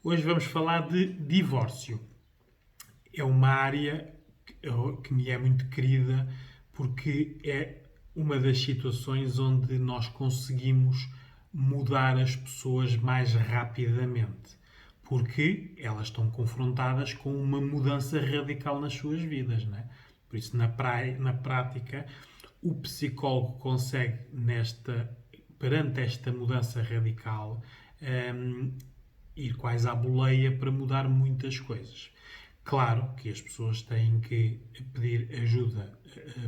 Hoje vamos falar de divórcio. É uma área que me é muito querida porque é uma das situações onde nós conseguimos mudar as pessoas mais rapidamente. Porque elas estão confrontadas com uma mudança radical nas suas vidas, não é? Por isso, na prática, o psicólogo consegue, perante esta mudança radical, ir quase à boleia para mudar muitas coisas. Claro que as pessoas têm que pedir ajuda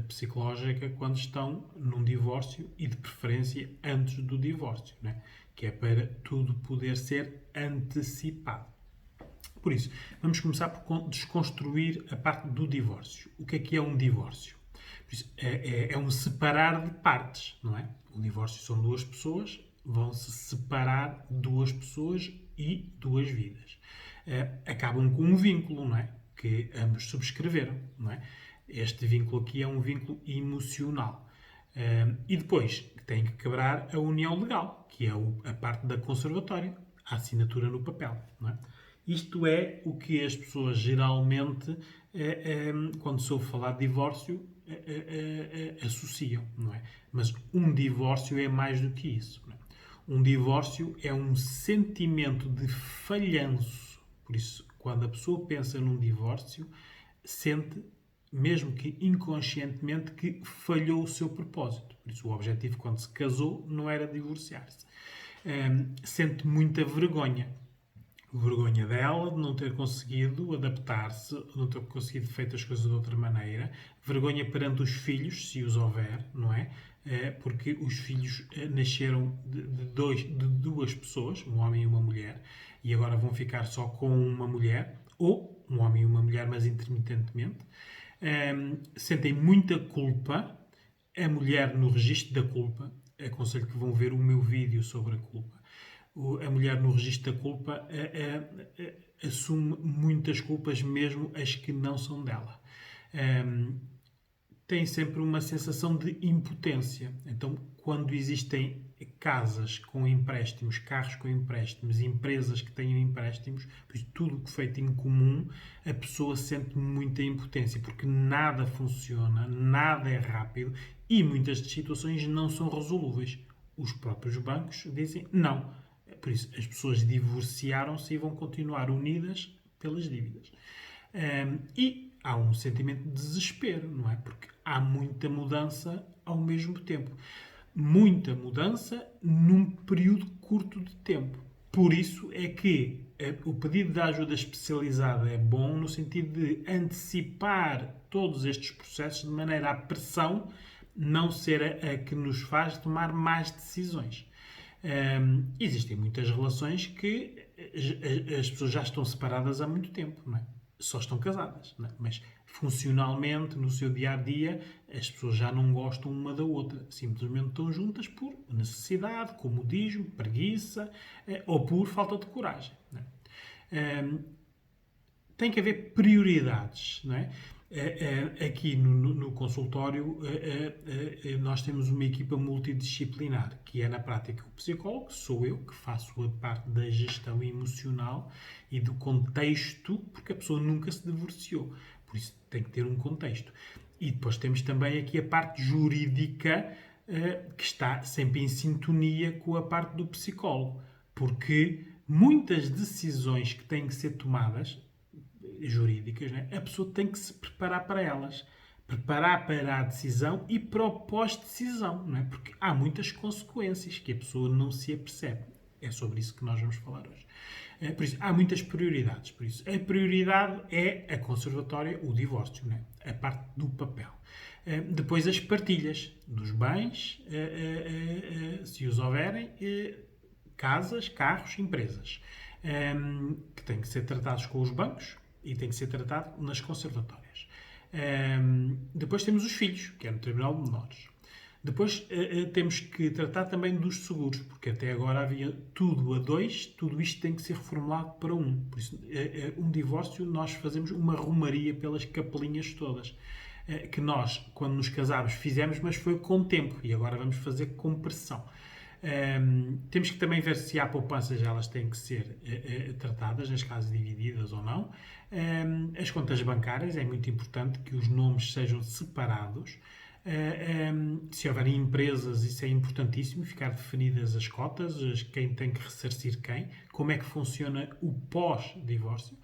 psicológica quando estão num divórcio e, de preferência, antes do divórcio, né? Que é para tudo poder ser antecipado. Por isso, vamos começar por desconstruir a parte do divórcio. O que é um divórcio? Isso, é um separar de partes, não é? Um divórcio são duas pessoas, vão se separar duas pessoas e duas vidas. Acabam com um vínculo, não é? Que ambos subscreveram, não é? Este vínculo aqui é um vínculo emocional. E depois tem que quebrar a união legal, que é a parte da conservatória, a assinatura no papel, não é? Isto é o que as pessoas geralmente, quando se ouve falar de divórcio, associam, não é? Mas um divórcio é mais do que isso. Não é? Um divórcio é um sentimento de falhanço. Por isso, quando a pessoa pensa num divórcio, sente, mesmo que inconscientemente, que falhou o seu propósito. Por isso, o objetivo, quando se casou, não era divorciar-se. Sente muita vergonha. Vergonha dela de não ter conseguido adaptar-se, de não ter conseguido feito as coisas de outra maneira. Vergonha perante os filhos, se os houver, não é? Porque os filhos nasceram de duas pessoas, um homem e uma mulher, e agora vão ficar só com uma mulher, ou um homem e uma mulher, mas intermitentemente. Sentem muita culpa. A mulher no registro da culpa. Aconselho que vão ver o meu vídeo sobre a culpa. A mulher no registro da culpa assume muitas culpas, mesmo as que não são dela. Tem sempre uma sensação de impotência. Então, quando existem casas com empréstimos, carros com empréstimos, empresas que têm empréstimos, tudo que feito em comum, a pessoa sente muita impotência, porque nada funciona, nada é rápido e muitas situações não são resolúveis. Os próprios bancos dizem não. Por isso, as pessoas divorciaram-se e vão continuar unidas pelas dívidas. E há um sentimento de desespero, não é? Porque há muita mudança ao mesmo tempo. Muita mudança num período curto de tempo. Por isso é que o pedido de ajuda especializada é bom no sentido de antecipar todos estes processos de maneira a pressão não ser a que nos faz tomar más decisões. Existem muitas relações que as pessoas já estão separadas há muito tempo, não é? Só estão casadas, não é? Mas funcionalmente, no seu dia-a-dia, as pessoas já não gostam uma da outra. Simplesmente estão juntas por necessidade, comodismo, preguiça ou por falta de coragem. Não é? Tem que haver prioridades, não é? Aqui no consultório nós temos uma equipa multidisciplinar, que é na prática o psicólogo, sou eu, que faço a parte da gestão emocional e do contexto, porque a pessoa nunca se divorciou, por isso tem que ter um contexto. E depois temos também aqui a parte jurídica, que está sempre em sintonia com a parte do psicólogo, porque muitas decisões que têm que ser tomadas jurídicas, né? A pessoa tem que se preparar para elas. Preparar para a decisão e para o pós-decisão, não é? Porque há muitas consequências que a pessoa não se apercebe. É sobre isso que nós vamos falar hoje. Por isso, há muitas prioridades. Por isso, a prioridade é a conservatória, o divórcio, né? A parte do papel. Depois, as partilhas dos bens, se os houverem, casas, carros, empresas, que têm que ser tratados com os bancos e têm que ser tratados nas conservatórias. Depois temos os filhos, que é no Tribunal de Menores. Depois temos que tratar também dos seguros, porque até agora havia tudo a dois, tudo isto tem que ser reformulado para um. Por isso, um divórcio, nós fazemos uma romaria pelas capelinhas todas. Que nós, quando nos casámos, fizemos, mas foi com tempo, e agora vamos fazer com pressão. Temos que também ver se há poupanças, elas têm que ser tratadas, nas casas divididas ou não. As contas bancárias, é muito importante que os nomes sejam separados. Se houverem empresas, isso é importantíssimo, ficar definidas as cotas, quem tem que ressarcir quem, como é que funciona o pós-divórcio.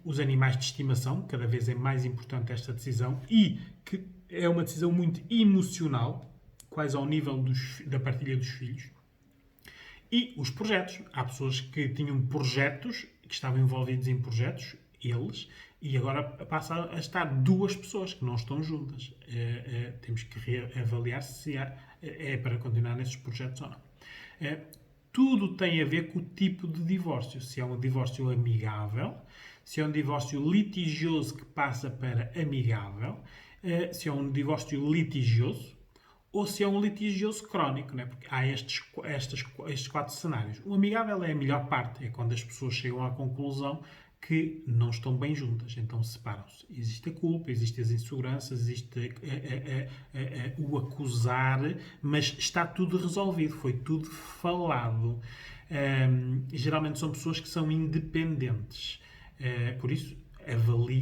Os animais de estimação, cada vez é mais importante esta decisão e que é uma decisão muito emocional, quase ao nível da partilha dos filhos. E os projetos. Há pessoas que tinham projetos, que estavam envolvidos em projetos, eles, e agora passa a estar duas pessoas que não estão juntas. Temos que reavaliar se é para continuar nesses projetos ou não. Tudo tem a ver com o tipo de divórcio. Se é um divórcio amigável, se é um divórcio litigioso que passa para amigável, se é um divórcio litigioso, ou se é um litigioso crónico, né? Porque há estes 4 cenários. O amigável é a melhor parte, é quando as pessoas chegam à conclusão que não estão bem juntas, então separam-se. Existe a culpa, existem as inseguranças, existe o acusar, mas está tudo resolvido, foi tudo falado. Geralmente são pessoas que são independentes, por isso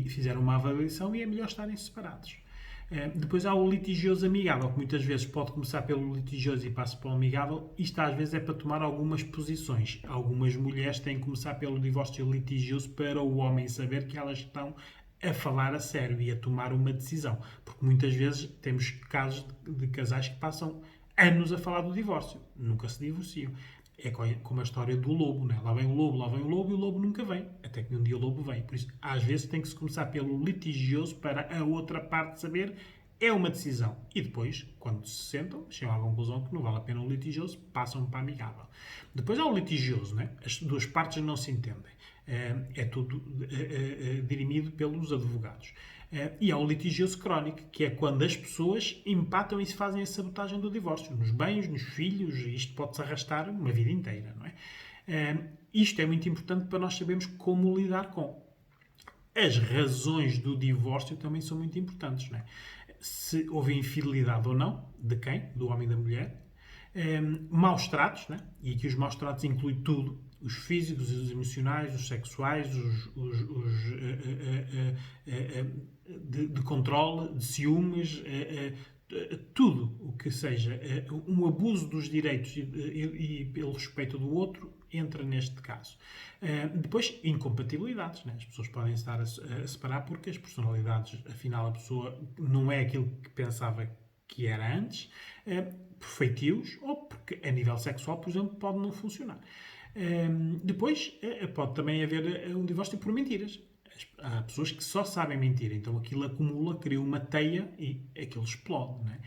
fizeram uma avaliação e é melhor estarem separados. Depois há o litigioso amigável, que muitas vezes pode começar pelo litigioso e passa para o amigável. Isto às vezes é para tomar algumas posições. Algumas mulheres têm que começar pelo divórcio litigioso para o homem saber que elas estão a falar a sério e a tomar uma decisão. Porque muitas vezes temos casos de casais que passam anos a falar do divórcio. Nunca se divorciam. É como a história do lobo, né? Lá vem o lobo e o lobo nunca vem. Até que um dia o lobo vem. Por isso, às vezes tem que se começar pelo litigioso para a outra parte saber. É uma decisão. E depois, quando se sentam, chegam à conclusão que não vale a pena o litigioso, passam para amigável. Depois há o litigioso, né? As duas partes não se entendem. É tudo dirimido pelos advogados. E há o litigioso crónico, que é quando as pessoas empatam e se fazem a sabotagem do divórcio. Nos bens, nos filhos, isto pode-se arrastar uma vida inteira, não é? Isto é muito importante para nós sabermos como lidar com. As razões do divórcio também são muito importantes, não é? Se houve infidelidade ou não, de quem? Do homem e da mulher. Maus tratos, né? E aqui os maus tratos incluem tudo. Os físicos, os emocionais, os sexuais, de controle, de ciúmes, tudo o que seja um abuso dos direitos e pelo respeito do outro entra neste caso. Depois, incompatibilidades. Né? As pessoas podem estar a separar porque as personalidades, afinal, a pessoa não é aquilo que pensava que era antes, por feitios ou porque a nível sexual, por exemplo, pode não funcionar. Depois, pode também haver um divórcio por mentiras. Há pessoas que só sabem mentir, então aquilo acumula, cria uma teia e aquilo explode. Né?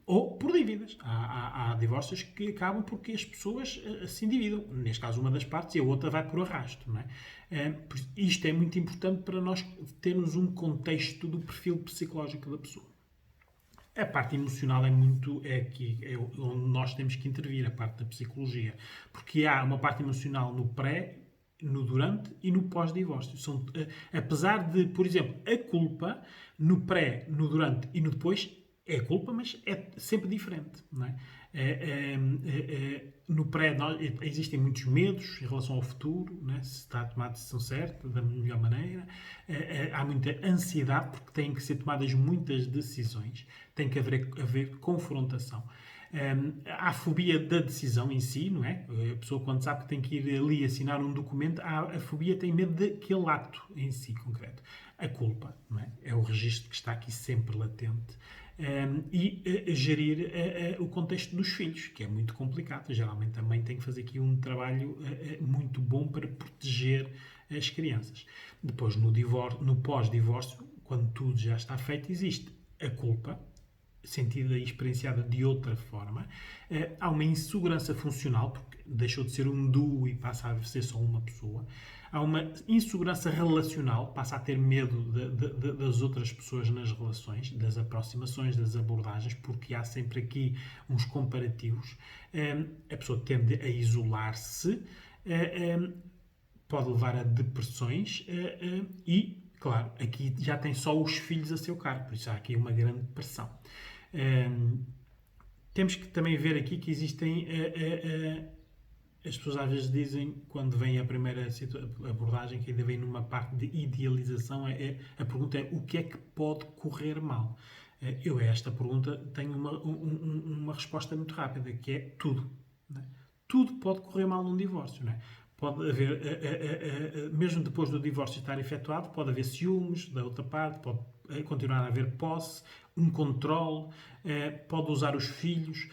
Ou por dívidas. Há divórcios que acabam porque as pessoas se endividam. Neste caso, uma das partes e a outra vai por arrasto. Não é? Isto é muito importante para nós termos um contexto do perfil psicológico da pessoa. A parte emocional é aqui onde nós temos que intervir, a parte da psicologia. Porque há uma parte emocional no pré, no durante e no pós-divórcio. Apesar de, por exemplo, a culpa no pré, no durante e no depois é culpa, mas é sempre diferente. Não é? No pré existem muitos medos em relação ao futuro, não é? Se está a tomar a decisão certa, da melhor maneira. Há muita ansiedade, porque têm que ser tomadas muitas decisões. Tem que haver confrontação. Há a fobia da decisão em si, não é? A pessoa, quando sabe que tem que ir ali assinar um documento, a fobia tem medo daquele ato em si concreto. A culpa, não é? É o registro que está aqui sempre latente. E gerir o contexto dos filhos, que é muito complicado. Geralmente a mãe tem que fazer aqui um trabalho muito bom para proteger as crianças. Depois, no pós-divórcio, quando tudo já está feito, existe a culpa, sentida e experienciada de outra forma. Há uma insegurança funcional, porque deixou de ser um duo e passa a ser só uma pessoa. Há uma insegurança relacional, passa a ter medo das outras pessoas nas relações, das aproximações, das abordagens, porque há sempre aqui uns comparativos. A pessoa tende a isolar-se, pode levar a depressões e, claro, aqui já tem só os filhos a seu cargo, por isso há aqui uma grande pressão. temos que também ver aqui que existem... as pessoas às vezes dizem, quando vem a primeira abordagem, que ainda vem numa parte de idealização, a pergunta é: o que é que pode correr mal? Eu a esta pergunta tenho uma resposta muito rápida, que é tudo. Não é? Tudo pode correr mal num divórcio. Não é? Pode haver, mesmo depois do divórcio estar efetuado, pode haver ciúmes da outra parte, pode continuar a haver posse, um controle, pode usar os filhos,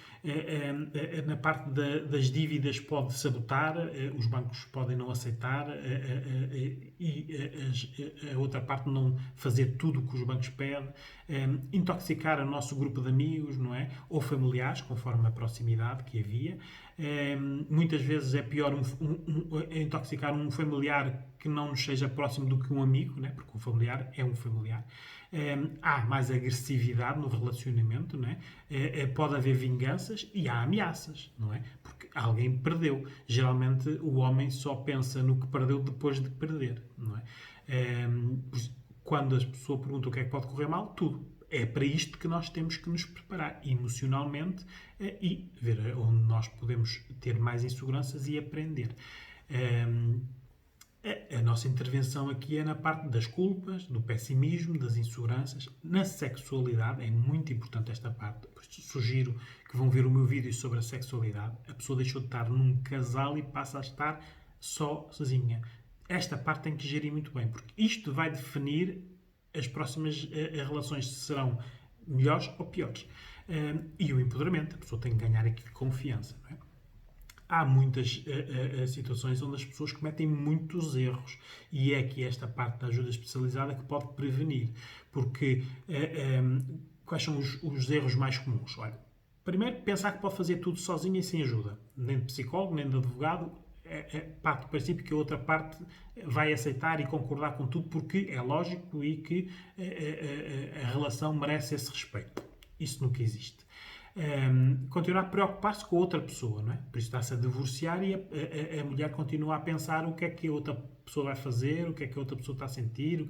na parte das dívidas pode sabotar, os bancos podem não aceitar e a outra parte não fazer tudo o que os bancos pedem, intoxicar o nosso grupo de amigos, não é? Ou familiares, conforme a proximidade que havia. Muitas vezes é pior intoxicar um familiar que não nos seja próximo do que um amigo, né? Porque um familiar é um familiar. Há mais agressividade no relacionamento, não é? Pode haver vinganças e há ameaças, não é? Porque alguém perdeu. Geralmente o homem só pensa no que perdeu depois de perder, não é? Quando a pessoa pergunta o que é que pode correr mal, tudo. É para isto que nós temos que nos preparar emocionalmente e ver onde nós podemos ter mais inseguranças e aprender. A nossa intervenção aqui é na parte das culpas, do pessimismo, das inseguranças. Na sexualidade, é muito importante esta parte. Sugiro que vão ver o meu vídeo sobre a sexualidade. A pessoa deixou de estar num casal e passa a estar sozinha. Esta parte tem que gerir muito bem, porque isto vai definir as próximas relações, se serão melhores ou piores. E o empoderamento, a pessoa tem que ganhar aqui confiança, não é? Há muitas situações onde as pessoas cometem muitos erros e é aqui esta parte da ajuda especializada que pode prevenir. Porque quais são os erros mais comuns? Olha, primeiro, pensar que pode fazer tudo sozinho e sem ajuda. Nem de psicólogo, nem de advogado. Parte do princípio que a outra parte vai aceitar e concordar com tudo porque é lógico e que a relação merece esse respeito. Isso nunca existe. Continuar a preocupar-se com a outra pessoa, não é? Por isso está-se a divorciar e a mulher continua a pensar o que é que a outra pessoa vai fazer, o que é que a outra pessoa está a sentir.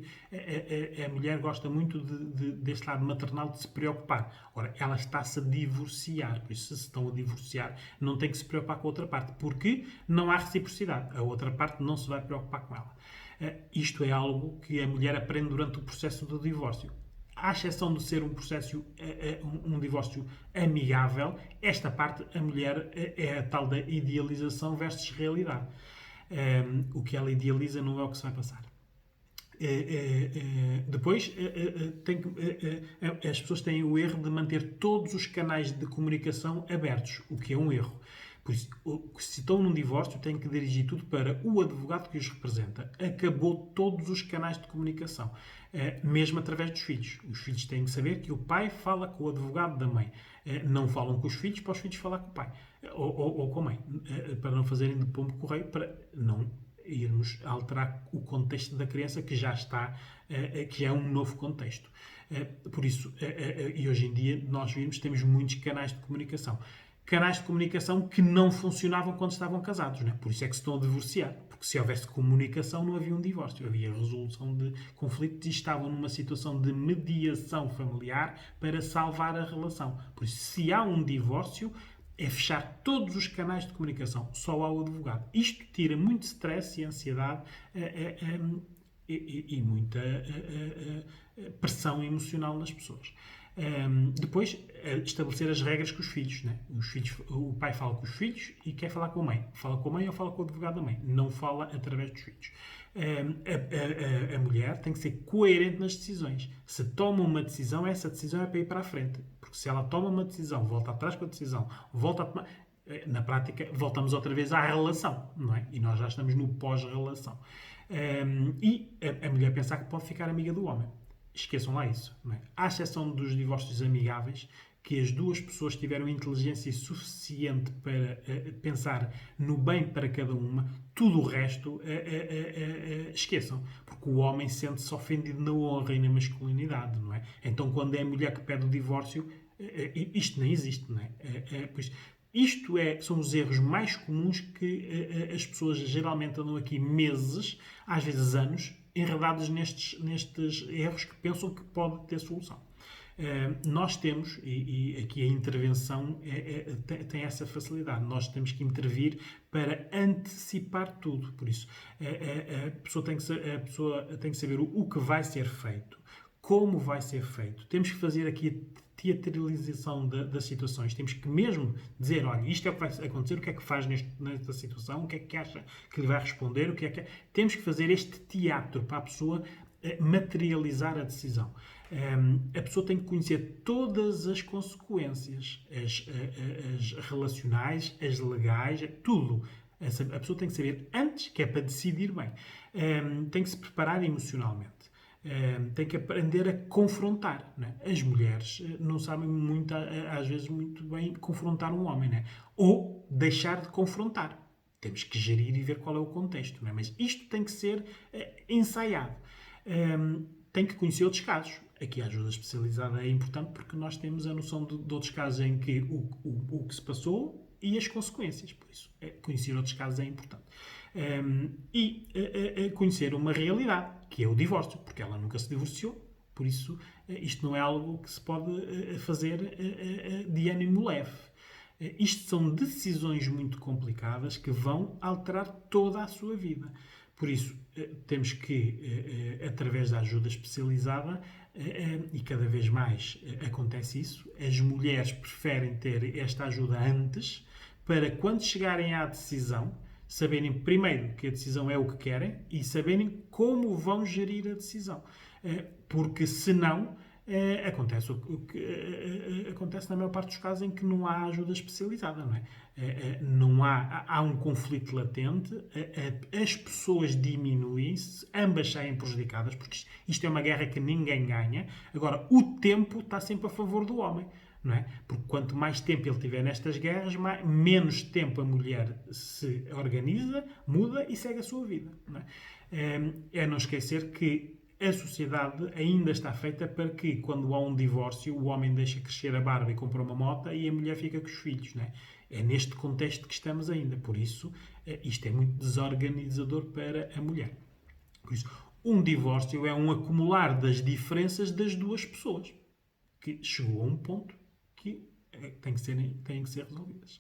A mulher gosta muito deste lado maternal de se preocupar. Ora, ela está-se a divorciar, por isso se estão a divorciar não tem que se preocupar com a outra parte, porque não há reciprocidade. A outra parte não se vai preocupar com ela. Isto é algo que a mulher aprende durante o processo do divórcio. À exceção de ser um divórcio amigável, esta parte, a mulher, é a tal da idealização versus realidade. O que ela idealiza não é o que se vai passar. Depois, as pessoas têm o erro de manter todos os canais de comunicação abertos, o que é um erro. Por isso, se estão num divórcio, têm que dirigir tudo para o advogado que os representa. Acabou todos os canais de comunicação, mesmo através dos filhos. Os filhos têm que saber que o pai fala com o advogado da mãe. Não falam com os filhos para os filhos falar com o pai ou com a mãe, para não fazerem de pombo correio, para não irmos alterar o contexto da criança que já está, que já é um novo contexto. Por isso, e hoje em dia, nós temos muitos canais de comunicação. Canais de comunicação que não funcionavam quando estavam casados, não é? Por isso é que se estão a divorciar. Porque se houvesse comunicação, não havia um divórcio. Havia resolução de conflitos e estavam numa situação de mediação familiar para salvar a relação. Por isso, se há um divórcio, é fechar todos os canais de comunicação. Só há o advogado. Isto tira muito stress e ansiedade e muita pressão emocional nas pessoas. Depois, estabelecer as regras com os filhos, né? O pai fala com os filhos e quer falar com a mãe. Fala com a mãe ou fala com o advogado da mãe. Não fala através dos filhos. A mulher tem que ser coerente nas decisões. Se toma uma decisão, essa decisão é para ir para a frente. Porque se ela toma uma decisão, volta atrás com a decisão, volta a tomar... Na prática, voltamos outra vez à relação, não é? E nós já estamos no pós-relação. E a mulher pensar que pode ficar amiga do homem. Esqueçam lá isso. Não é? À exceção dos divórcios amigáveis, que as duas pessoas tiveram inteligência suficiente para pensar no bem para cada uma, tudo o resto esqueçam. Porque o homem sente-se ofendido na honra e na masculinidade, não é? Então, quando é a mulher que pede o divórcio, isto nem existe, não é? Pois, são os erros mais comuns que as pessoas geralmente andam aqui meses, às vezes anos, enredados nestes erros que pensam que pode ter solução. Nós temos, e aqui a intervenção tem essa facilidade, nós temos que intervir para antecipar tudo. Por isso, a pessoa tem que saber o que vai ser feito, como vai ser feito. Temos que fazer aqui a teatralização das situações. Temos que mesmo dizer, olha, isto é o que vai acontecer, o que é que faz nesta situação, o que é que acha que lhe vai responder, o que é que... Temos que fazer este teatro para a pessoa materializar a decisão. A pessoa tem que conhecer todas as consequências, as relacionais, as legais, tudo. A pessoa tem que saber antes, que é para decidir bem. Tem que se preparar emocionalmente. Tem que aprender a confrontar. Não é? As mulheres não sabem muito, às vezes, muito bem confrontar um homem. Não é? Ou deixar de confrontar. Temos que gerir e ver qual é o contexto. Não é? Mas isto tem que ser ensaiado. Tem que conhecer outros casos. Aqui a ajuda especializada é importante porque nós temos a noção de outros casos em que o que se passou e as consequências. Por isso, conhecer outros casos é importante. Conhecer uma realidade, que é o divórcio, porque ela nunca se divorciou. Por isso, isto não é algo que se pode fazer de ânimo leve. Isto são decisões muito complicadas que vão alterar toda a sua vida. Por isso, temos que, através da ajuda especializada, e cada vez mais acontece isso, as mulheres preferem ter esta ajuda antes, para quando chegarem à decisão, saberem primeiro que a decisão é o que querem e saberem como vão gerir a decisão. Porque senão acontece o que acontece na maior parte dos casos em que não há ajuda especializada, não é? Não há um conflito latente, as pessoas diminuem-se, ambas saem prejudicadas, porque isto é uma guerra que ninguém ganha. Agora, o tempo está sempre a favor do homem. Não é? Porque quanto mais tempo ele tiver nestas guerras, menos tempo a mulher se organiza, muda e segue a sua vida. Não é não esquecer que a sociedade ainda está feita para que, quando há um divórcio, o homem deixa crescer a barba e compra uma moto e a mulher fica com os filhos. Não é? É neste contexto que estamos ainda. Por isso, isto é muito desorganizador para a mulher. Por isso, um divórcio é um acumular das diferenças das duas pessoas, que chegou a um ponto que têm que ser resolvidas.